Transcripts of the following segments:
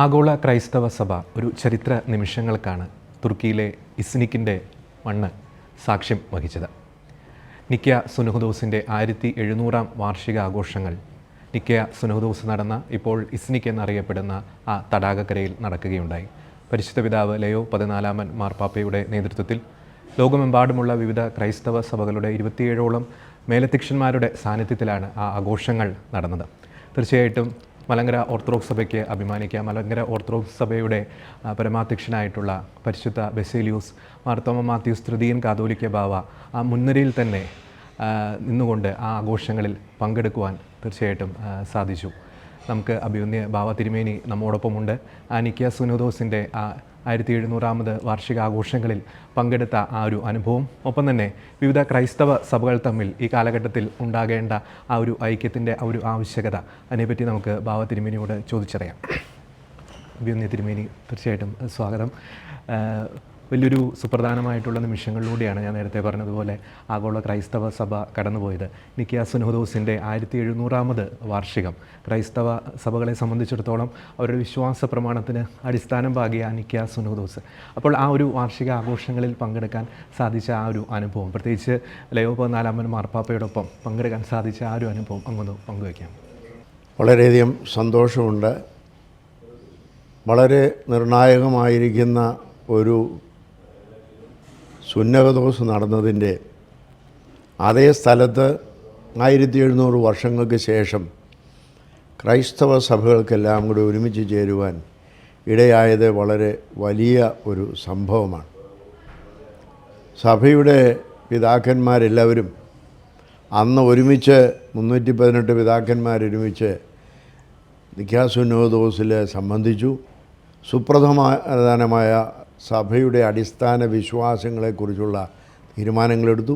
ആഗോള ക്രൈസ്തവ സഭ ഒരു ചരിത്ര നിമിഷങ്ങൾക്കാണ് തുർക്കിയിലെ ഇസ്നിക്കിൻ്റെ മണ്ണ് സാക്ഷ്യം വഹിച്ചത്. നിക്യ സുനഹദോസിൻ്റെ 1700-ാം വാർഷിക ആഘോഷങ്ങൾ നിക്യ സുനഹദോസ് നടന്ന ഇപ്പോൾ ഇസ്നിക് എന്നറിയപ്പെടുന്ന ആ തടാകക്കരയിൽ നടക്കുകയുണ്ടായി. പരിശുദ്ധ പിതാവ് ലയോ 14 മാർപ്പാപ്പയുടെ നേതൃത്വത്തിൽ ലോകമെമ്പാടുമുള്ള വിവിധ ക്രൈസ്തവ സഭകളുടെ 27ഓളം മേലധ്യക്ഷന്മാരുടെ സാന്നിധ്യത്തിലാണ് ആ ആഘോഷങ്ങൾ നടന്നത്. തീർച്ചയായിട്ടും മലങ്കര ഓർത്തഡോക്സ് സഭയ്ക്ക് അഭിമാനിക്കാം. മലങ്കര ഓർത്തഡോക്സ് സഭയുടെ പരമാധ്യക്ഷനായിട്ടുള്ള പരിശുദ്ധ ബസേലിയോസ് മാർത്തോമ മാത്യൂസ് തൃതീയൻ കാതോലിക്ക ബാവ ആ മുൻനിരയിൽ തന്നെ നിന്നുകൊണ്ട് ആ ആഘോഷങ്ങളിൽ പങ്കെടുക്കുവാൻ തീർച്ചയായിട്ടും സാധിച്ചു. നമുക്ക് അഭിമന്യ ബാവ തിരുമേനി നമ്മോടൊപ്പമുണ്ട്. ആ നിക്യ സുനഹദോസിൻ്റെ ആ 1700-ാമത് വാർഷികാഘോഷങ്ങളിൽ പങ്കെടുത്ത ആ ഒരു അനുഭവം, ഒപ്പം തന്നെ വിവിധ ക്രൈസ്തവ സഭകൾ തമ്മിൽ ഈ കാലഘട്ടത്തിൽ ഉണ്ടാകേണ്ട ആ ഒരു ഐക്യത്തിൻ്റെ ആ ഒരു ആവശ്യകത, അതിനെപ്പറ്റി നമുക്ക് ബാവ തിരുമേനിയോട് ചോദിച്ചറിയാം. അഭിമന്യ തിരുമേനി, തീർച്ചയായിട്ടും സ്വാഗതം. വലിയൊരു സുപ്രധാനമായിട്ടുള്ള നിമിഷങ്ങളിലൂടെയാണ് ഞാൻ നേരത്തെ പറഞ്ഞതുപോലെ ആഗോള ക്രൈസ്തവ സഭ കടന്നുപോയത്. നിക്യ സുനഹദോസിൻ്റെ 1700-ാമത് വാർഷികം ക്രൈസ്തവ സഭകളെ സംബന്ധിച്ചിടത്തോളം അവരുടെ വിശ്വാസ പ്രമാണത്തിന് അടിസ്ഥാനം പാകിയ നിക്യ സുനഹദോസ്. അപ്പോൾ ആ ഒരു വാർഷിക ആഘോഷങ്ങളിൽ പങ്കെടുക്കാൻ സാധിച്ച ആ ഒരു അനുഭവം, പ്രത്യേകിച്ച് ലയോ 14 മാർപ്പാപ്പയോടൊപ്പം പങ്കെടുക്കാൻ സാധിച്ച ആ ഒരു അനുഭവം അങ്ങൊന്ന് പങ്കുവയ്ക്കാം. വളരെയധികം സന്തോഷമുണ്ട്. വളരെ നിർണായകമായിരിക്കുന്ന ഒരു സുന്നഹദോസ് നടന്നതിൻ്റെ അതേ സ്ഥലത്ത് 1700 വർഷങ്ങൾക്ക് ശേഷം ക്രൈസ്തവ സഭകൾക്കെല്ലാം കൂടി ഒരുമിച്ച് ചേരുവാൻ ഇടയായത് വളരെ വലിയ ഒരു സംഭവമാണ്. സഭയുടെ പിതാക്കന്മാരെല്ലാവരും അന്ന് ഒരുമിച്ച് 318 പിതാക്കന്മാരൊരുമിച്ച് നിക്യ സുന്നഹദോസിൽ സംബന്ധിച്ചു. സുപ്രധാനമായ സഭയുടെ അടിസ്ഥാന വിശ്വാസങ്ങളെക്കുറിച്ചുള്ള തീരുമാനങ്ങളെടുത്തു.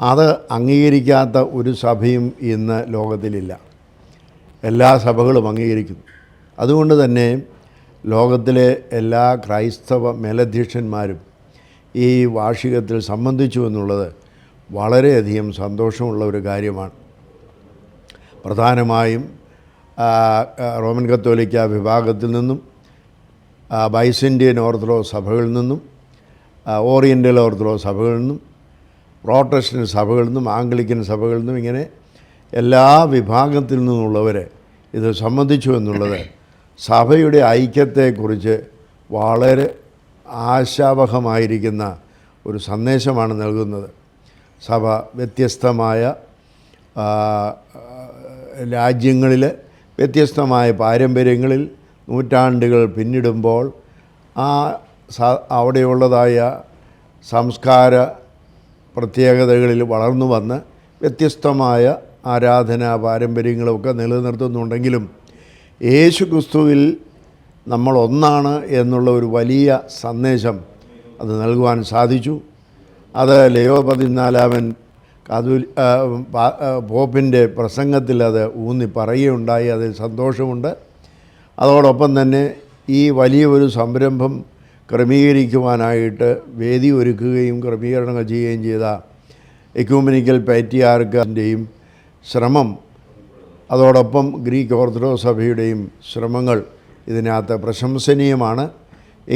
അത് അംഗീകരിക്കാത്ത ഒരു സഭയും ഇന്ന് ലോകത്തിലില്ല. എല്ലാ സഭകളും അംഗീകരിക്കുന്നു. അതുകൊണ്ട് തന്നെ ലോകത്തിലെ എല്ലാ ക്രൈസ്തവ മേലധ്യക്ഷന്മാരും ഈ വാർഷികത്തിൽ സംബന്ധിച്ചു എന്നുള്ളത് വളരെയധികം സന്തോഷമുള്ള ഒരു കാര്യമാണ്. പ്രധാനമായും റോമൻ കത്തോലിക്ക വിഭാഗത്തിൽ നിന്നും, ബൈസന്റിയൻ ഓർത്തഡോക്സ് സഭകളിൽ നിന്നും, ഓറിയൻ്റൽ ഓർത്തഡോക്സ് സഭകളിൽ നിന്നും, പ്രോട്ടസ്റ്റന്റ് സഭകളിൽ നിന്നും, ആംഗ്ലിക്കൻ സഭകളിൽ നിന്നും, ഇങ്ങനെ എല്ലാ വിഭാഗത്തിൽ നിന്നുള്ളവർ ഇത് സംബന്ധിച്ചു എന്നുള്ളത് സഭയുടെ ഐക്യത്തെക്കുറിച്ച് വളരെ ആശാവഹമായിരിക്കുന്ന ഒരു സന്ദേശമാണ് നൽകുന്നത്. സഭ വ്യത്യസ്തമായ രാജ്യങ്ങളിൽ വ്യത്യസ്തമായ പാരമ്പര്യങ്ങളിൽ നൂറ്റാണ്ടുകൾ പിന്നിടുമ്പോൾ അവിടെയുള്ളതായ സംസ്കാര പ്രത്യേകതകളിൽ വളർന്നു വന്ന് വ്യത്യസ്തമായ ആരാധനാ പാരമ്പര്യങ്ങളൊക്കെ നിലനിർത്തുന്നുണ്ടെങ്കിലും യേശു ക്രിസ്തുവിൽ നമ്മൾ ഒന്നാണ് എന്നുള്ള ഒരു വലിയ സന്ദേശം അത് നൽകുവാൻ സാധിച്ചു. അത് ലയോ 14 പോപ്പിൻ്റെ പ്രസംഗത്തിൽ അത് ഊന്നി പറയുകയുണ്ടായി. അതിൽ സന്തോഷമുണ്ട്. അതോടൊപ്പം തന്നെ ഈ വലിയ ഒരു സംരംഭം ക്രമീകരിക്കുവാനായിട്ട് വേദി ഒരുക്കുകയും ക്രമീകരണങ്ങൾ ചെയ്യുകയും ചെയ്ത എക്യൂമെനിക്കൽ പാട്രിയാർക്കിൻ്റെയും ശ്രമം, അതോടൊപ്പം ഗ്രീക്ക് ഓർത്തഡോക്സ് സഭയുടെയും ശ്രമങ്ങൾ ഇതിനകത്ത് പ്രശംസനീയമാണ്.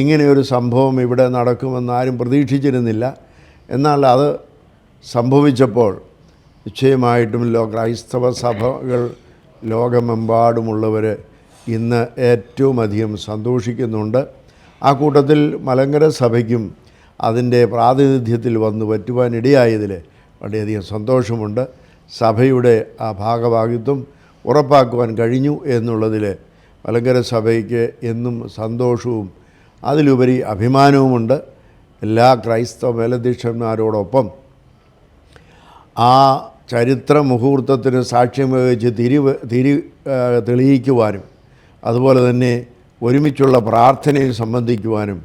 ഇങ്ങനെയൊരു സംഭവം ഇവിടെ നടക്കുമെന്ന് ആരും പ്രതീക്ഷിച്ചിരുന്നില്ല. എന്നാൽ അത് സംഭവിച്ചപ്പോൾ നിശ്ചയമായിട്ടും ക്രൈസ്തവ സഭകൾ ലോകമെമ്പാടുമുള്ളവർ ഇന്ന് ഏറ്റവും അധികം സന്തോഷിക്കുന്നുണ്ട്. ആ കൂട്ടത്തിൽ മലങ്കര സഭയ്ക്കും അതിൻ്റെ പ്രാതിനിധ്യത്തിൽ വന്നു പറ്റുവാനിടയായതിൽ വളരെയധികം സന്തോഷമുണ്ട്. സഭയുടെ ആ ഭാഗഭാഗിത്വം ഉറപ്പാക്കുവാൻ കഴിഞ്ഞു എന്നുള്ളതിൽ മലങ്കര സഭയ്ക്ക് എന്നും സന്തോഷവും അതിലുപരി അഭിമാനവുമുണ്ട്. എല്ലാ ക്രൈസ്തവ മേലധ്യക്ഷന്മാരോടൊപ്പം ആ ചരിത്ര മുഹൂർത്തത്തിന് സാക്ഷ്യം വഹിച്ച് തെളിയിക്കുവാനും, അതുപോലെ തന്നെ ഒരുമിച്ചുള്ള പ്രാർത്ഥനയിൽ സംബന്ധിക്കുവാനും,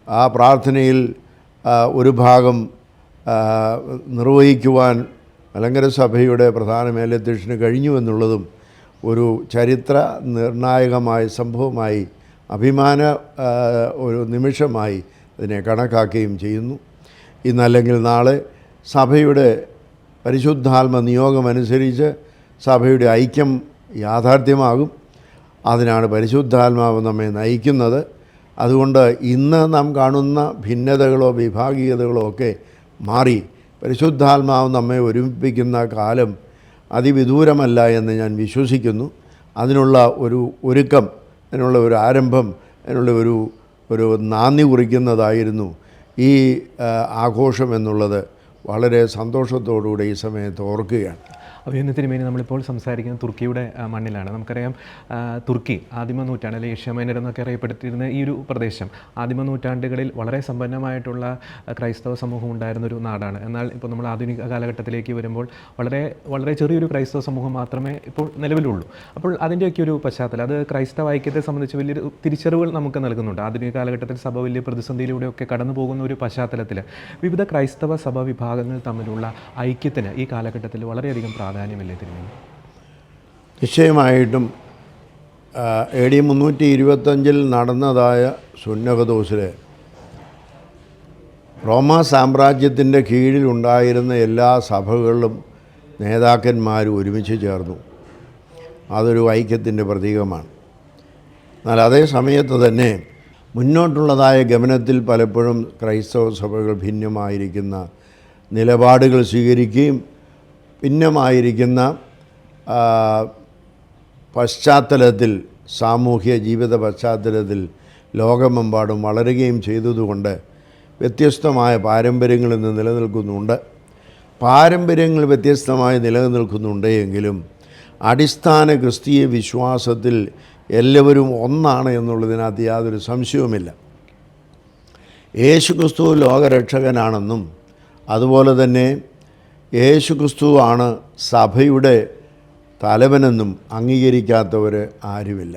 ആ പ്രാർത്ഥനയിൽ ഒരു ഭാഗം നിർവഹിക്കുവാൻ മലങ്കര സഭയുടെ പ്രധാന മേലധ്യക്ഷന് കഴിഞ്ഞു എന്നുള്ളതും ഒരു ചരിത്ര നിർണായകമായ സംഭവമായി, അഭിമാന ഒരു നിമിഷമായി ഇതിനെ കണക്കാക്കുകയും ചെയ്യുന്നു. ഇന്നല്ലെങ്കിൽ നാളെ സഭയുടെ പരിശുദ്ധാത്മ നിയോഗമനുസരിച്ച് സഭയുടെ ഐക്യം യാഥാർത്ഥ്യമാകും. അതിനാണ് പരിശുദ്ധാത്മാവ് നമ്മെ നയിക്കുന്നത്. അതുകൊണ്ട് ഇന്ന് നാം കാണുന്ന ഭിന്നതകളോ വിഭാഗീയതകളോ ഒക്കെ മാറി പരിശുദ്ധാത്മാവ് നമ്മെ ഒരുമിപ്പിക്കുന്ന കാലം അതിവിദൂരമല്ല എന്ന് ഞാൻ വിശ്വസിക്കുന്നു. അതിനുള്ള ഒരു ഒരുക്കം, അതിനുള്ള ഒരു ആരംഭം, അതിനുള്ള ഒരു നാന്ദി കുറിക്കുന്നതായിരുന്നു ഈ ആഘോഷം എന്നുള്ളത് വളരെ സന്തോഷത്തോടുകൂടി ഈ സമയത്ത് ഓർക്കുകയാണ്. അഭിനന്ദ തിരുമേനി, നമ്മളിപ്പോൾ സംസാരിക്കുന്നത് തുർക്കിയുടെ മണ്ണിലാണ്. നമുക്കറിയാം, തുർക്കി ആദിമ നൂറ്റാണ്ട്, അല്ലെങ്കിൽ ഏഷ്യ മൈനർ എന്നൊക്കെ അറിയപ്പെട്ടിരുന്ന ഈ ഒരു പ്രദേശം ആദിമ നൂറ്റാണ്ടുകളിൽ വളരെ സമ്പന്നമായിട്ടുള്ള ക്രൈസ്തവ സമൂഹം ഉണ്ടായിരുന്ന ഒരു നാടാണ്. എന്നാൽ ഇപ്പോൾ നമ്മൾ ആധുനിക കാലഘട്ടത്തിലേക്ക് വരുമ്പോൾ വളരെ വളരെ ചെറിയൊരു ക്രൈസ്തവ സമൂഹം മാത്രമേ ഇപ്പോൾ നിലവിലുള്ളൂ. അപ്പോൾ അതിൻ്റെയൊക്കെ ഒരു പശ്ചാത്തലം, അത് ക്രൈസ്തവ ഐക്യത്തെ സംബന്ധിച്ച് വലിയൊരു തിരിച്ചറിവുകൾ നമുക്ക് നൽകുന്നുണ്ട്. ആധുനിക കാലഘട്ടത്തിൽ സഭ വലിയ പ്രതിസന്ധിയിലൂടെയൊക്കെ കടന്നു പോകുന്ന ഒരു പശ്ചാത്തലത്തിൽ വിവിധ ക്രൈസ്തവ സഭ വിഭാഗങ്ങൾ തമ്മിലുള്ള ഐക്യത്തിന് ഈ കാലഘട്ടത്തിൽ വളരെയധികം പ്രാധാന്യമില്ലേ തിരുമേനി? നിശ്ചയമായിട്ടും AD 325 നടന്നതായ സുന്നഹദോസിൽ റോമാ സാമ്രാജ്യത്തിൻ്റെ കീഴിലുണ്ടായിരുന്ന എല്ലാ സഭകളിലും നേതാക്കന്മാരും ഒരുമിച്ച് ചേർന്നു. അതൊരു ഐക്യത്തിൻ്റെ പ്രതീകമാണ്. എന്നാൽ അതേ സമയത്ത് തന്നെ മുന്നോട്ടുള്ളതായ ഗമനത്തിൽ പലപ്പോഴും ക്രൈസ്തവ സഭകൾ ഭിന്നമായിരിക്കുന്ന നിലപാടുകൾ സ്വീകരിക്കുകയും ഭിന്നമായിരിക്കുന്ന പശ്ചാത്തലത്തിൽ, സാമൂഹ്യ ജീവിത പശ്ചാത്തലത്തിൽ ലോകമെമ്പാടും വളരുകയും ചെയ്തതുകൊണ്ട് വ്യത്യസ്തമായ പാരമ്പര്യങ്ങൾ ഇന്ന് നിലനിൽക്കുന്നുണ്ട്. പാരമ്പര്യങ്ങൾ വ്യത്യസ്തമായി നിലനിൽക്കുന്നുണ്ട് എങ്കിലും അടിസ്ഥാന ക്രിസ്തീയ വിശ്വാസത്തിൽ എല്ലാവരും ഒന്നാണ് എന്നുള്ളതിനകത്ത് യാതൊരു സംശയവുമില്ല. യേശുക്രിസ്തു ലോകരക്ഷകനാണെന്നും അതുപോലെ തന്നെ യേശുക്രിസ്തുവാണ് സഭയുടെ തലവനെന്നും അംഗീകരിക്കാത്തവർ ആരുമില്ല.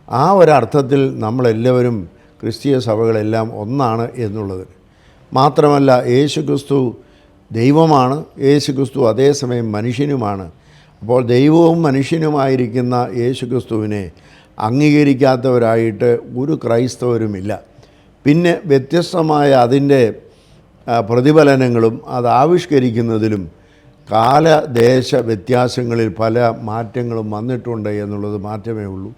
ആ ഒരർത്ഥത്തിൽ നമ്മളെല്ലാവരും ക്രിസ്തീയ സഭകളെല്ലാം ഒന്നാണ് എന്നുള്ളത്. മാത്രമല്ല, യേശുക്രിസ്തു ദൈവമാണ്, യേശുക്രിസ്തു അതേസമയം മനുഷ്യനുമാണ്. അപ്പോൾ ദൈവവും മനുഷ്യനുമായിരിക്കുന്ന യേശുക്രിസ്തുവിനെ അംഗീകരിക്കാത്തവരായിട്ട് ഒരു ക്രൈസ്തവരുമില്ല. പിന്നെ വ്യത്യസ്തമായ അതിൻ്റെ പ്രതിഫലനങ്ങളും അത് ആവിഷ്കരിക്കുന്നതിലും കാലദേശ വ്യത്യാസങ്ങളിൽ പല മാറ്റങ്ങളും വന്നിട്ടുണ്ട് എന്നുള്ളത് മാത്രമേ ഉള്ളൂ.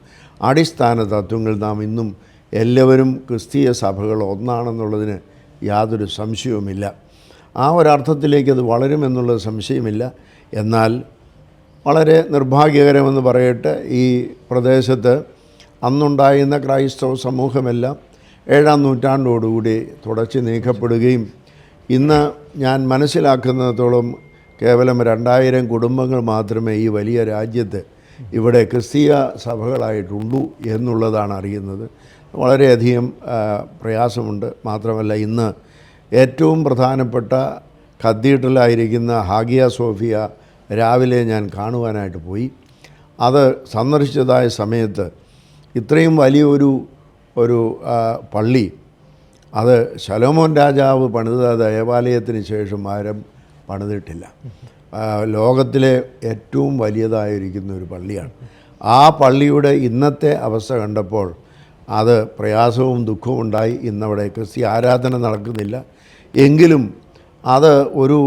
അടിസ്ഥാന തത്വങ്ങൾ നാം ഇന്നും എല്ലാവരും ക്രിസ്തീയ സഭകൾ ഒന്നാണെന്നുള്ളതിന് യാതൊരു സംശയവുമില്ല. ആ ഒരർത്ഥത്തിലേക്ക് അത് വളരുമെന്നുള്ളത് സംശയമില്ല. എന്നാൽ വളരെ നിർഭാഗ്യകരമെന്ന് പറയട്ടെ, ഈ പ്രദേശത്ത് അന്നുണ്ടായിരുന്ന ക്രൈസ്തവ സമൂഹമെല്ലാം 7-ാം നൂറ്റാണ്ടോടുകൂടി തുടച്ചു നീക്കപ്പെടുകയും ഇന്ന് ഞാൻ മനസ്സിലാക്കുന്നിടത്തോളം കേവലം 2000 കുടുംബങ്ങൾ മാത്രമേ ഈ വലിയ രാജ്യത്ത് ഇവിടെ ക്രിസ്തീയ സഭകളായിട്ടുള്ളൂ എന്നുള്ളതാണ് അറിയുന്നത്. വളരെയധികം പ്രയാസമുണ്ട്. മാത്രമല്ല, ഇന്ന് ഏറ്റവും പ്രധാനപ്പെട്ട കത്തീഡ്രലായിരിക്കുന്ന ഹാഗിയ സോഫിയ രാവിലെ ഞാൻ കാണുവാനായിട്ട് പോയി. അത് സന്ദർശിച്ചതായ സമയത്ത് ഇത്രയും വലിയൊരു പള്ളി, അത് ശലോമോൻ രാജാവ് പണിത ദേവാലയത്തിന് ശേഷം ആരും പണിതിട്ടില്ല. ലോകത്തിലെ ഏറ്റവും വലിയതായിരിക്കുന്ന ഒരു പള്ളിയാണ്. ആ പള്ളിയുടെ ഇന്നത്തെ അവസ്ഥ കണ്ടപ്പോൾ അത് പ്രയാസവും ദുഃഖവും ഉണ്ടായി. ഇന്നവിടെ ക്രിസ്തീയ ആരാധന നടക്കുന്നില്ല. എങ്കിലും അത് ഒരു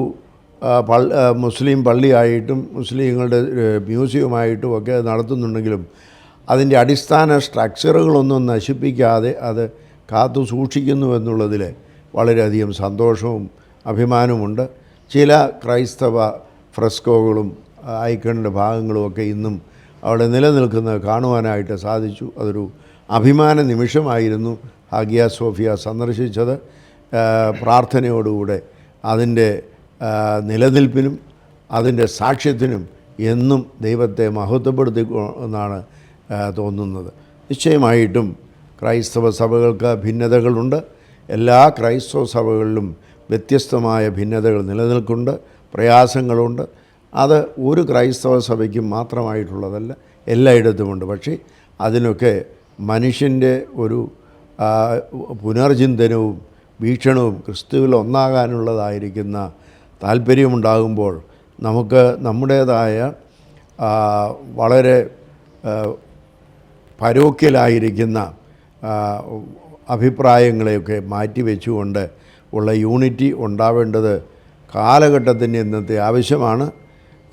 മുസ്ലിം പള്ളിയായിട്ടും മുസ്ലിങ്ങളുടെ മ്യൂസിയമായിട്ടും ഒക്കെ നടത്തുന്നുണ്ടെങ്കിലും അതിൻ്റെ അടിസ്ഥാന സ്ട്രക്ചറുകളൊന്നും നശിപ്പിക്കാതെ അത് കാത്തു സൂക്ഷിക്കുന്നു എന്നുള്ളതിൽ വളരെയധികം സന്തോഷവും അഭിമാനവുമുണ്ട്. ചില ക്രൈസ്തവ ഫ്രെസ്കോകളും ഐക്കണിൻ്റെ ഭാഗങ്ങളുമൊക്കെ ഇന്നും അവിടെ നിലനിൽക്കുന്നത് കാണുവാനായിട്ട് സാധിച്ചു. അതൊരു അഭിമാന നിമിഷമായിരുന്നു ഹാഗിയ സോഫിയ സന്ദർശിച്ചത്. പ്രാർത്ഥനയോടുകൂടെ അതിൻ്റെ നിലനിൽപ്പിനും അതിൻ്റെ സാക്ഷ്യത്തിനും എന്നും ദൈവത്തെ മഹത്വപ്പെടുത്തി എന്നാണ് തോന്നുന്നത്. നിശ്ചയമായിട്ടും ക്രൈസ്തവ സഭകൾക്ക് ഭിന്നതകളുണ്ട്. എല്ലാ ക്രൈസ്തവ സഭകളിലും വ്യത്യസ്തമായ ഭിന്നതകൾ നിലനിൽക്കുന്നുണ്ട്, പ്രയാസങ്ങളുണ്ട്. അത് ഒരു ക്രൈസ്തവ സഭയ്ക്കും മാത്രമായിട്ടുള്ളതല്ല, എല്ലായിടത്തുമുണ്ട്. പക്ഷേ അതിനൊക്കെ മനുഷ്യൻ്റെ ഒരു പുനർചിന്തനവും വീക്ഷണവും ക്രിസ്തുവിൽ ഒന്നാകാനുള്ളതായിരിക്കുന്ന താല്പര്യമുണ്ടാകുമ്പോൾ നമുക്ക് നമ്മുടേതായ വളരെ പരോക്യലായിരിക്കുന്ന അഭിപ്രായങ്ങളെയൊക്കെ മാറ്റിവെച്ചുകൊണ്ട് ഉള്ള യൂണിറ്റി ഉണ്ടാവേണ്ടത് കാലഘട്ടത്തിൻ്റെ ഇന്നത്തെ ആവശ്യമാണ്.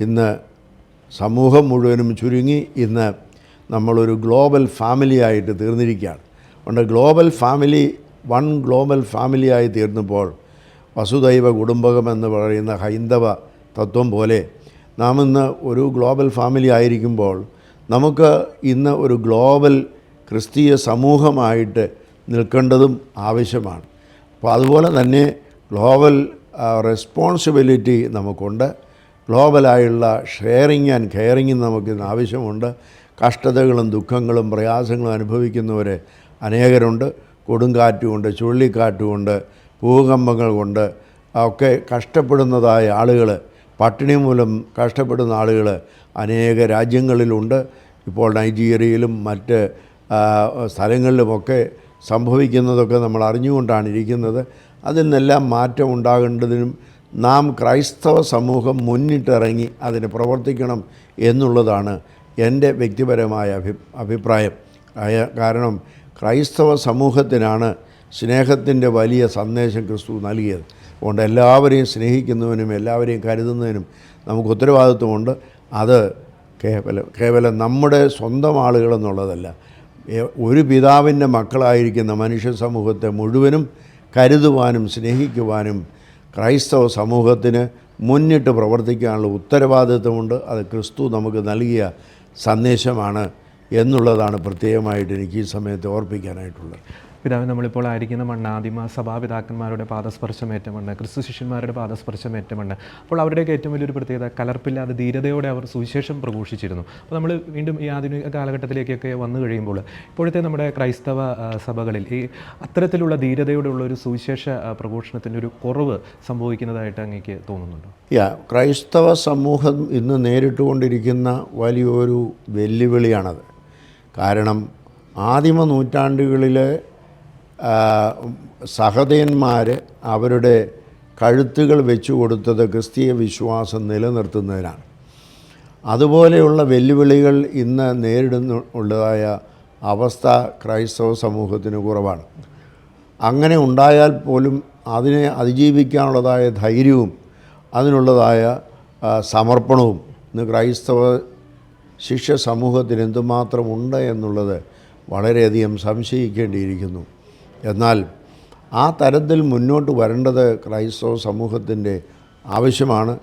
ഇന്ന് സമൂഹം മുഴുവനും ചുരുങ്ങി. ഇന്ന് നമ്മളൊരു ഗ്ലോബൽ ഫാമിലി ആയിട്ട് തീർന്നിരിക്കുകയാണ്. അതുകൊണ്ട് ഗ്ലോബൽ ഫാമിലിയായി തീർന്നപ്പോൾ വസുദൈവ കുടുംബകം എന്ന് പറയുന്ന ഹൈന്ദവ തത്വം പോലെ നാം ഇന്ന് ഒരു ഗ്ലോബൽ ഫാമിലി ആയിരിക്കുമ്പോൾ നമുക്ക് ഇന്ന് ഒരു ഗ്ലോബൽ ക്രിസ്തീയ സമൂഹമായിട്ട് നിൽക്കേണ്ടതും ആവശ്യമാണ്. അപ്പോൾ അതുപോലെ തന്നെ ഗ്ലോബൽ റെസ്പോൺസിബിലിറ്റി നമുക്കുണ്ട്. ഗ്ലോബലായുള്ള ഷെയറിങ് ആൻഡ് കെയറിങ്ങും നമുക്കിന്ന് ആവശ്യമുണ്ട്. കഷ്ടതകളും ദുഃഖങ്ങളും പ്രയാസങ്ങളും അനുഭവിക്കുന്നവർ അനേകരുണ്ട്. കൊടുങ്കാറ്റുമുണ്ട്, ചുഴലിക്കാറ്റുമുണ്ട്, ഭൂകമ്പങ്ങൾ കൊണ്ട് ഒക്കെ കഷ്ടപ്പെടുന്നതായ ആളുകൾ, പട്ടിണി മൂലം കഷ്ടപ്പെടുന്ന ആളുകൾ അനേക രാജ്യങ്ങളിലുണ്ട്. ഇപ്പോൾ നൈജീരിയയിലും മറ്റ് സ്ഥലങ്ങളിലുമൊക്കെ സംഭവിക്കുന്നതൊക്കെ നമ്മൾ അറിഞ്ഞുകൊണ്ടാണ് ഇരിക്കുന്നത്. അതിൽ നിന്നെല്ലാം മാറ്റം ഉണ്ടാകേണ്ടതിനും നാം ക്രൈസ്തവ സമൂഹം മുന്നിട്ടിറങ്ങി അതിന് പ്രവർത്തിക്കണം എന്നുള്ളതാണ് എൻ്റെ വ്യക്തിപരമായ അഭിപ്രായം. കാരണം ക്രൈസ്തവ സമൂഹത്തിനാണ് സ്നേഹത്തിൻ്റെ വലിയ സന്ദേശം ക്രിസ്തു നൽകിയത്. അതുകൊണ്ട് എല്ലാവരെയും സ്നേഹിക്കുന്നതിനും എല്ലാവരെയും കരുതുന്നതിനും നമുക്ക് ഉത്തരവാദിത്വമുണ്ട്. അത് കേവലം നമ്മുടെ സ്വന്തം ആളുകളെന്നുള്ളതല്ല, ഒരു പിതാവിൻ്റെ മക്കളായിരിക്കുന്ന മനുഷ്യ സമൂഹത്തെ മുഴുവനും കരുതുവാനും സ്നേഹിക്കുവാനും ക്രൈസ്തവ സമൂഹത്തിന് മുന്നിട്ട് പ്രവർത്തിക്കാനുള്ള ഉത്തരവാദിത്വമുണ്ട്. അത് ക്രിസ്തു നമുക്ക് നൽകിയ സന്ദേശമാണ് എന്നുള്ളതാണ് പ്രത്യേകമായിട്ട് എനിക്ക് ഈ സമയത്ത് ഓർപ്പിക്കാനായിട്ടുള്ളത്. പിതാവ്, നമ്മളിപ്പോൾ ആയിരിക്കുന്ന മണ്ണ് ആദിമ സഭാപിതാക്കന്മാരുടെ പാദസ്പർശമേറ്റ മണ്ണ്, ക്രിസ്തു ശിഷ്യന്മാരുടെ പാദസ്പർശമേറ്റ മണ്ണ്. അപ്പോൾ അവരുടെയൊക്കെ ഏറ്റവും വലിയൊരു പ്രത്യേകത കലർപ്പില്ലാതെ ധീരതയോടെ അവർ സുവിശേഷം പ്രഘോഷിച്ചിരുന്നു. അപ്പോൾ നമ്മൾ വീണ്ടും ഈ ആധുനിക കാലഘട്ടത്തിലേക്കൊക്കെ വന്നു കഴിയുമ്പോൾ ഇപ്പോഴത്തെ നമ്മുടെ ക്രൈസ്തവ സഭകളിൽ ഈ അത്തരത്തിലുള്ള ധീരതയോടെയുള്ള ഒരു സുവിശേഷ പ്രഘോഷണത്തിൻ്റെ ഒരു കുറവ് സംഭവിക്കുന്നതായിട്ട് അങ്ങേക്ക് തോന്നുന്നുണ്ടോ? ക്രൈസ്തവ സമൂഹം ഇന്ന് നേരിട്ടുകൊണ്ടിരിക്കുന്ന വലിയൊരു വെല്ലുവിളിയാണത്. കാരണം ആദിമ നൂറ്റാണ്ടുകളിലെ സഹതയന്മാർ അവരുടെ കഴുത്തുകൾ വെച്ചു കൊടുത്തത് ക്രിസ്തീയ വിശ്വാസം നിലനിർത്തുന്നതിനാണ്. അതുപോലെയുള്ള വെല്ലുവിളികൾ ഇന്ന് നേരിടുന്നുള്ളതായ അവസ്ഥ ക്രൈസ്തവ സമൂഹത്തിന് കുറവാണ്. അങ്ങനെ ഉണ്ടായാൽ പോലും അതിനെ അതിജീവിക്കാനുള്ളതായ ധൈര്യവും അതിനുള്ളതായ സമർപ്പണവും ഇന്ന് ക്രൈസ്തവ ശിഷ്യ സമൂഹത്തിന് എന്തുമാത്രം ഉണ്ട് എന്നുള്ളത് വളരെയധികം സംശയിക്കേണ്ടിയിരിക്കുന്നു. എന്നാൽ ആ തരത്തിൽ മുന്നോട്ട് വരേണ്ടത് ക്രൈസ്തവ സമൂഹത്തിൻ്റെ ആവശ്യമാണ്.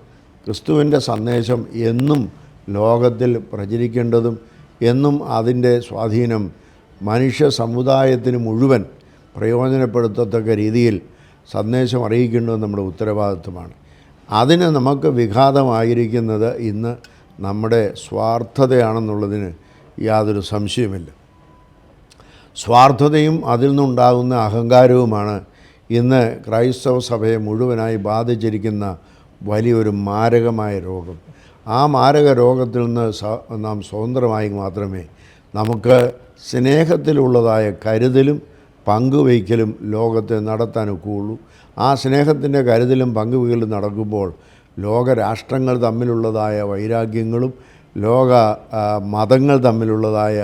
ക്രിസ്തുവിൻ്റെ സന്ദേശം എന്നും ലോകത്തിൽ പ്രചരിക്കേണ്ടതും എന്നും അതിൻ്റെ സ്വാധീനം മനുഷ്യ സമുദായത്തിന് മുഴുവൻ പ്രയോജനപ്പെടുത്തത്തക്ക രീതിയിൽ സന്ദേശം അറിയിക്കേണ്ടത് നമ്മുടെ ഉത്തരവാദിത്വമാണ്. അതിന് നമുക്ക് വിഘാതമായിരിക്കുന്നത് ഇന്ന് നമ്മുടെ സ്വാർത്ഥതയാണെന്നുള്ളതിന് യാതൊരു സംശയമില്ല. സ്വാർത്ഥതയും അതിൽ നിന്നുണ്ടാകുന്ന അഹങ്കാരവുമാണ് ഇന്ന് ക്രൈസ്തവ സഭയെ മുഴുവനായി ബാധിച്ചിരിക്കുന്ന വലിയൊരു മാരകമായ രോഗം. ആ മാരക രോഗത്തിൽ നിന്ന് നാം സ്വതന്ത്രമായി മാത്രമേ നമുക്ക് സ്നേഹത്തിലുള്ളതായ കരുതലും പങ്കുവയ്ക്കലും ലോകത്തെ നടത്താനൊക്കുകയുള്ളൂ. ആ സ്നേഹത്തിൻ്റെ കരുതലും പങ്കുവയ്ക്കലും നടക്കുമ്പോൾ ലോകരാഷ്ട്രങ്ങൾ തമ്മിലുള്ളതായ വൈരാഗ്യങ്ങളും ലോക മതങ്ങൾ തമ്മിലുള്ളതായ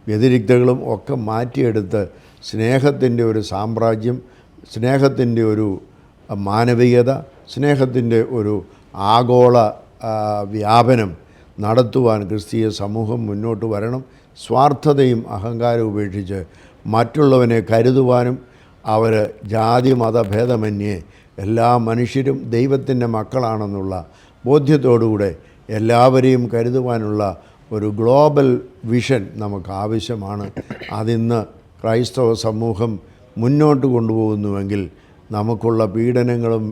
വ്യതിരിക്തകളും ഒക്കെ മാറ്റിയെടുത്ത് സ്നേഹത്തിൻ്റെ ഒരു സാമ്രാജ്യം, സ്നേഹത്തിൻ്റെ ഒരു മാനവികത, സ്നേഹത്തിൻ്റെ ഒരു ആഗോള വ്യാപനം നടത്തുവാൻ ക്രിസ്തീയ സമൂഹം മുന്നോട്ട് വരണം. സ്വാർത്ഥതയും അഹങ്കാരവും ഉപേക്ഷിച്ച് മറ്റുള്ളവനെ കരുതുവാനും അവർ ജാതി മതഭേദമന്യേ എല്ലാ മനുഷ്യരും ദൈവത്തിൻ്റെ മക്കളാണെന്നുള്ള ബോധ്യത്തോടുകൂടെ എല്ലാവരെയും കരുതുവാനുള്ള ഒരു ഗ്ലോബൽ വിഷൻ നമുക്ക് ആവശ്യമാണ്. അതിന്ന് ക്രൈസ്തവ സമൂഹം മുന്നോട്ട് കൊണ്ടുപോകുന്നുവെങ്കിൽ നമുക്കുള്ള പീഡനങ്ങളും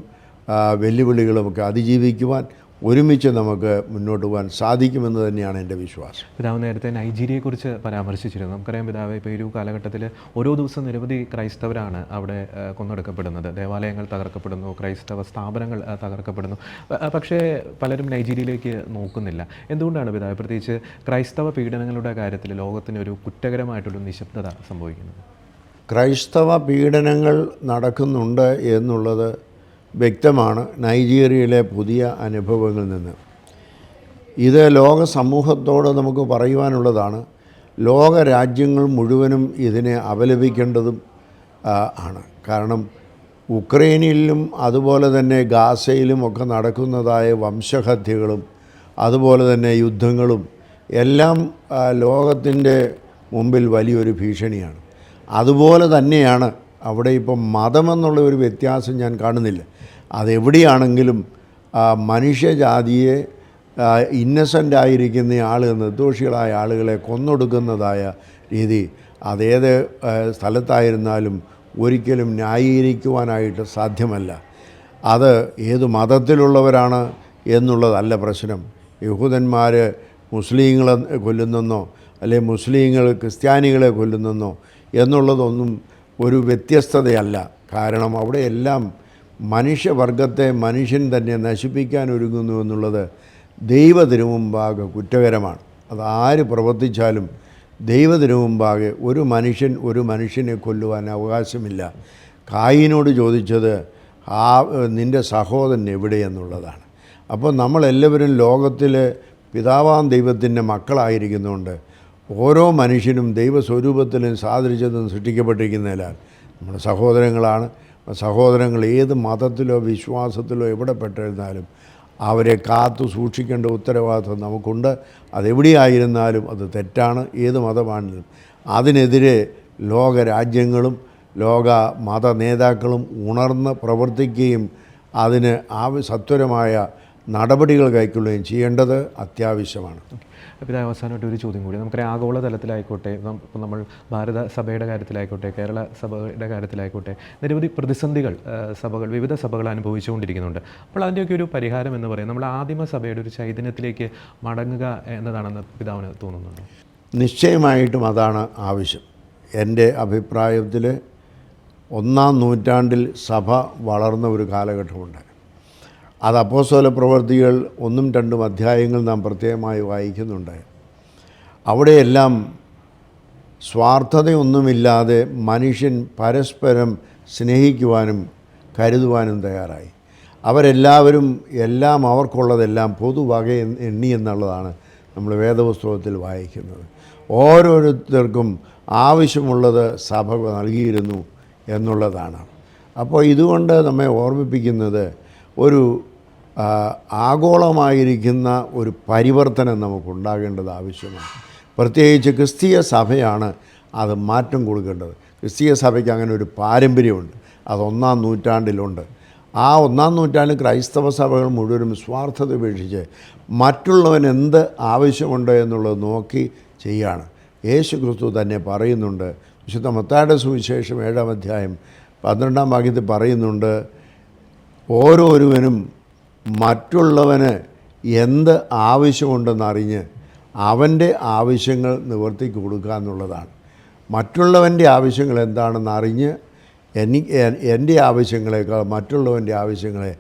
വെല്ലുവിളികളുമൊക്കെ അതിജീവിക്കുവാൻ ഒരുമിച്ച് നമുക്ക് മുന്നോട്ട് പോകാൻ സാധിക്കുമെന്ന് തന്നെയാണ് എൻ്റെ വിശ്വാസം. പിതാവ് നേരത്തെ നൈജീരിയയെക്കുറിച്ച് പരാമർശിച്ചിരുന്നു. നമുക്കറിയാം പിതാവ്, ഇപ്പോൾ ഈ ഒരു കാലഘട്ടത്തിൽ ഓരോ ദിവസം നിരവധി ക്രൈസ്തവരാണ് അവിടെ കൊന്നൊടുക്കപ്പെടുന്നത്. ദേവാലയങ്ങൾ തകർക്കപ്പെടുന്നു, ക്രൈസ്തവ സ്ഥാപനങ്ങൾ തകർക്കപ്പെടുന്നു. പക്ഷേ പലരും നൈജീരിയയിലേക്ക് നോക്കുന്നില്ല. എന്തുകൊണ്ടാണ് പിതാവ് പ്രത്യേകിച്ച് ക്രൈസ്തവ പീഡനങ്ങളുടെ കാര്യത്തിൽ ലോകത്തിന് ഒരു കുറ്റകരമായിട്ടുള്ള നിശബ്ദത സംഭവിക്കുന്നത്? ക്രൈസ്തവ പീഡനങ്ങൾ നടക്കുന്നുണ്ട് എന്നുള്ളത് വ്യക്തമാണ് നൈജീരിയയിലെ പുതിയ അനുഭവങ്ങളിൽ നിന്ന്. ഇത് ലോക സമൂഹത്തോട് നമുക്ക് പറയുവാനുള്ളതാണ്. ലോക രാജ്യങ്ങൾ മുഴുവനും ഇതിനെ അപലപിക്കേണ്ടതും ആണ്. കാരണം ഉക്രൈനിലും അതുപോലെ തന്നെ ഗാസയിലും ഒക്കെ നടക്കുന്നതായ വംശഹത്യകളും അതുപോലെ തന്നെ യുദ്ധങ്ങളും എല്ലാം ലോകത്തിൻ്റെ മുമ്പിൽ വലിയൊരു ഭീഷണിയാണ്. അതുപോലെ തന്നെയാണ് അവിടെ ഇപ്പം മതമെന്നുള്ള ഒരു വ്യത്യാസം ഞാൻ കാണുന്നില്ല. അതെവിടെയാണെങ്കിലും മനുഷ്യജാതിയെ ഇന്നസെൻ്റ് ആയിരിക്കുന്ന ആളുകൾ, നിർദോഷികളായ ആളുകളെ കൊന്നൊടുക്കുന്നതായ രീതി അതേത് സ്ഥലത്തായിരുന്നാലും ഒരിക്കലും ന്യായീകരിക്കുവാനായിട്ട് സാധ്യമല്ല. അത് ഏത് മതത്തിലുള്ളവരാണ് എന്നുള്ളതല്ല പ്രശ്നം. യഹൂദന്മാർ മുസ്ലിങ്ങളെ കൊല്ലുന്നെന്നോ അല്ലെങ്കിൽ മുസ്ലിങ്ങൾ ക്രിസ്ത്യാനികളെ കൊല്ലുന്നെന്നോ എന്നുള്ളതൊന്നും ഒരു വ്യത്യസ്തതയല്ല. കാരണം അവിടെയെല്ലാം മനുഷ്യവർഗത്തെ മനുഷ്യൻ തന്നെ നശിപ്പിക്കാൻ ഒരുങ്ങുന്നു എന്നുള്ളത് ദൈവത്തിനു മുമ്പാകെ കുറ്റകരമാണ്. അതാര് പ്രവർത്തിച്ചാലും ദൈവത്തിനു മുമ്പാകെ ഒരു മനുഷ്യനെ കൊല്ലുവാൻ അവകാശമില്ല. കായീനോട് ചോദിച്ചത് നിൻ്റെ സഹോദരൻ എവിടെയെന്നുള്ളതാണ്. അപ്പോൾ നമ്മളെല്ലാവരും ലോകത്തിൽ പിതാവാം ദൈവത്തിൻ്റെ മക്കളായിരിക്കുന്നുണ്ട്. ഓരോ മനുഷ്യനും ദൈവസ്വരൂപത്തിലും സാദൃശ്യത്തിലും സൃഷ്ടിക്കപ്പെട്ടിരിക്കുന്നതിനാൽ നമ്മുടെ സഹോദരങ്ങളാണ്. സഹോദരങ്ങൾ ഏത് മതത്തിലോ വിശ്വാസത്തിലോ എവിടെ പെട്ടിരുന്നാലും അവരെ കാത്തു സൂക്ഷിക്കേണ്ട ഉത്തരവാദിത്വം നമുക്കുണ്ട്. അതെവിടെയായിരുന്നാലും അത് തെറ്റാണ്, ഏത് മതമാണെങ്കിലും. അതിനെതിരെ ലോകരാജ്യങ്ങളും ലോക മത നേതാക്കളും ഉണർന്ന് പ്രവർത്തിക്കുകയും അതിന് സത്വരമായ നടപടികൾ കൈക്കൊള്ളുകയും ചെയ്യേണ്ടത് അത്യാവശ്യമാണ്. അപ്പോൾ ഇത് അവസാനമായിട്ട് ഒരു ചോദ്യം കൂടി. നമുക്കറിയാം, ആഗോള തലത്തിലായിക്കോട്ടെ, ഇപ്പോൾ നമ്മൾ ഭാരത സഭയുടെ കാര്യത്തിലായിക്കോട്ടെ, കേരള സഭയുടെ കാര്യത്തിലായിക്കോട്ടെ, നിരവധി പ്രതിസന്ധികൾ വിവിധ സഭകൾ അനുഭവിച്ചുകൊണ്ടിരിക്കുന്നുണ്ട്. അപ്പോൾ അതിൻ്റെയൊക്കെ ഒരു പരിഹാരം എന്ന് പറയുന്നത് നമ്മൾ ആദിമ സഭയുടെ ഒരു ചൈതന്യത്തിലേക്ക് മടങ്ങുക എന്നതാണെന്ന് പിതാവിന് തോന്നുന്നുണ്ട്? നിശ്ചയമായിട്ടും അതാണ് ആവശ്യം. എൻ്റെ അഭിപ്രായത്തിൽ 1-ാം നൂറ്റാണ്ടിൽ സഭ വളർന്ന ഒരു കാലഘട്ടമുണ്ട്. അത് അപ്പോസ്തല പ്രവൃത്തികൾ 1-2 അധ്യായങ്ങൾ നാം പ്രത്യേകമായി വായിക്കുന്നുണ്ട്. അവിടെയെല്ലാം സ്വാർത്ഥതയൊന്നുമില്ലാതെ മനുഷ്യൻ പരസ്പരം സ്നേഹിക്കുവാനും കരുതുവാനും തയ്യാറായി. അവരെല്ലാവരും എല്ലാം അവർക്കുള്ളതെല്ലാം പൊതുവക എണ്ണി എന്നുള്ളതാണ് നമ്മൾ വേദപുസ്തകത്തിൽ വായിക്കുന്നത്. ഓരോരുത്തർക്കും ആവശ്യമുള്ളത് സഭ നൽകിയിരുന്നു എന്നുള്ളതാണ്. അപ്പോൾ ഇതുകൊണ്ട് നമ്മെ ഓർമ്മിപ്പിക്കുന്നത് ഒരു ആഗോളമായിരിക്കുന്ന ഒരു പരിവർത്തനം നമുക്കുണ്ടാകേണ്ടത് ആവശ്യമാണ്. പ്രത്യേകിച്ച് ക്രിസ്തീയ സഭയാണ് അത് മാറ്റം കൊടുക്കേണ്ടത്. ക്രിസ്തീയ സഭയ്ക്ക് അങ്ങനെ ഒരു പാരമ്പര്യമുണ്ട്. അത് 1-ാം നൂറ്റാണ്ടിലുണ്ട്. ആ 1-ാം നൂറ്റാണ്ടിൽ ക്രൈസ്തവ സഭകൾ മുഴുവനും സ്വാർത്ഥത ഉപേക്ഷിച്ച് മറ്റുള്ളവൻ എന്ത് ആവശ്യമുണ്ട് എന്നുള്ളത് നോക്കി ചെയ്യാണ്. യേശു ക്രിസ്തു തന്നെ പറയുന്നുണ്ട്. വിശുദ്ധ മത്തായിയുടെ സുവിശേഷം 7-ാം അധ്യായം 12-ാം വാക്യത്തിൽ പറയുന്നുണ്ട്, ഓരോരുവനും മറ്റുള്ളവന് എന്ത് ആവശ്യമുണ്ടെന്നറിഞ്ഞ് അവൻ്റെ ആവശ്യങ്ങൾ നിവർത്തിക്ക് കൊടുക്കുക എന്നുള്ളതാണ്. മറ്റുള്ളവൻ്റെ ആവശ്യങ്ങൾ എന്താണെന്ന് അറിഞ്ഞ് എൻ്റെ ആവശ്യങ്ങളെക്കാൾ മറ്റുള്ളവൻ്റെ ആവശ്യങ്ങളെ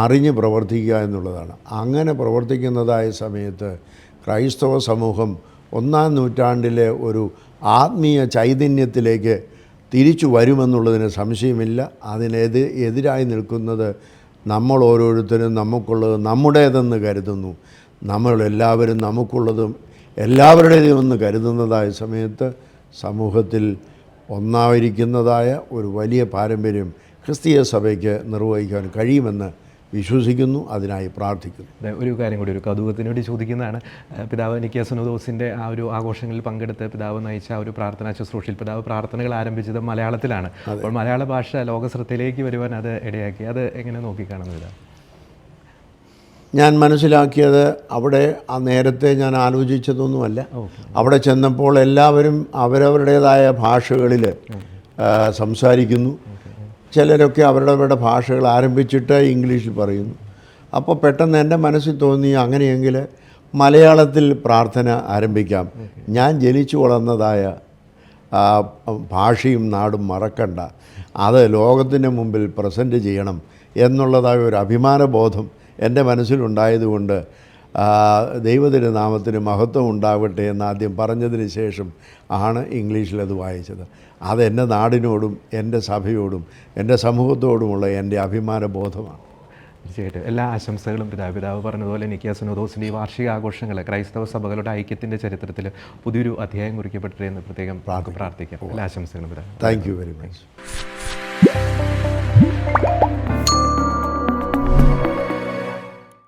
അറിഞ്ഞ് പ്രവർത്തിക്കുക എന്നുള്ളതാണ്. അങ്ങനെ പ്രവർത്തിക്കുന്നതായ സമയത്ത് ക്രൈസ്തവ സമൂഹം 1-ാം നൂറ്റാണ്ടിലെ ഒരു ആത്മീയ ചൈതന്യത്തിലേക്ക് തിരിച്ചു വരുമെന്നുള്ളതിന് സംശയമില്ല. എതിരായി നിൽക്കുന്നത് നമ്മൾ ഓരോരുത്തരും നമുക്കുള്ളത് നമ്മുടേതെന്ന് കരുതുന്നു. നമ്മളെല്ലാവരും നമുക്കുള്ളതും എല്ലാവരുടേതുമെന്ന് കരുതുന്നതായ സമയത്ത് സമൂഹത്തിൽ ഒന്നായിരിക്കുന്നതായ ഒരു വലിയ പാരമ്പര്യം ക്രിസ്തീയ സഭയ്ക്ക് നിർവഹിക്കാൻ കഴിയുമെന്ന് വിശ്വസിക്കുന്നു. അതിനായി പ്രാർത്ഥിക്കുന്നു. ഒരു കാര്യം കൂടി, ഒരു കൗതുകത്തിന് വേണ്ടി ചോദിക്കുന്നതാണ്. പിതാവ് നിക്കിയ സുനോദോസിൻ്റെ ആ ഒരു ആഘോഷങ്ങളിൽ പങ്കെടുത്ത് പിതാവ് നയിച്ച ആ ഒരു പ്രാർത്ഥനാ ശുശ്രൂഷയിൽ പിതാവ് പ്രാർത്ഥനകൾ ആരംഭിച്ചത് മലയാളത്തിലാണ്. അപ്പോൾ മലയാള ഭാഷ ലോകശ്രദ്ധയിലേക്ക് വരുവാൻ അത് ഇടയാക്കി. അത് എങ്ങനെ നോക്കിക്കാണുന്നില്ല? ഞാൻ മനസ്സിലാക്കിയത് അവിടെ നേരത്തെ ഞാൻ ആലോചിച്ചതൊന്നുമല്ല. അവിടെ ചെന്നപ്പോൾ എല്ലാവരും അവരവരുടേതായ ഭാഷകളിൽ സംസാരിക്കുന്നു. ചിലരൊക്കെ അവരുടെ ഭാഷകൾ ആരംഭിച്ചിട്ട് ഇംഗ്ലീഷിൽ പറയുന്നു. അപ്പോൾ പെട്ടെന്ന് എൻ്റെ മനസ്സിൽ തോന്നി, അങ്ങനെയെങ്കിൽ മലയാളത്തിൽ പ്രാർത്ഥന ആരംഭിക്കാം. ഞാൻ ജനിച്ചു വളർന്നതായ ഭാഷയും നാടും മറക്കണ്ട, അത് ലോകത്തിന് മുമ്പിൽ പ്രസൻറ്റ് ചെയ്യണം എന്നുള്ളതായ ഒരു അഭിമാനബോധം എൻ്റെ മനസ്സിലുണ്ടായതുകൊണ്ട് ദൈവത്തിൻ്റെ നാമത്തിന് മഹത്വം ഉണ്ടാവട്ടെ എന്നാദ്യം പറഞ്ഞതിന് ശേഷം ആണ് ഇംഗ്ലീഷിലത് വായിച്ചത്. അത് എൻ്റെ നാടിനോടും എൻ്റെ സഭയോടും എൻ്റെ സമൂഹത്തോടുമുള്ള എൻ്റെ അഭിമാനബോധമാണ്. തീർച്ചയായിട്ടും എല്ലാ ആശംസകളും പിതാവ് പറഞ്ഞതുപോലെ നിക്കിയ സുനോദോസിൻ്റെ ഈ വാർഷിക ആഘോഷങ്ങൾ ക്രൈസ്തവ സഭകളുടെ ഐക്യത്തിൻ്റെ ചരിത്രത്തിൽ പുതിയൊരു അധ്യായം കുറിക്കപ്പെട്ടെ എന്ന് പ്രത്യേകം പ്രാർത്ഥിക്കാം. എല്ലാ ആശംസകളും പിതാവ്. Thank you very much.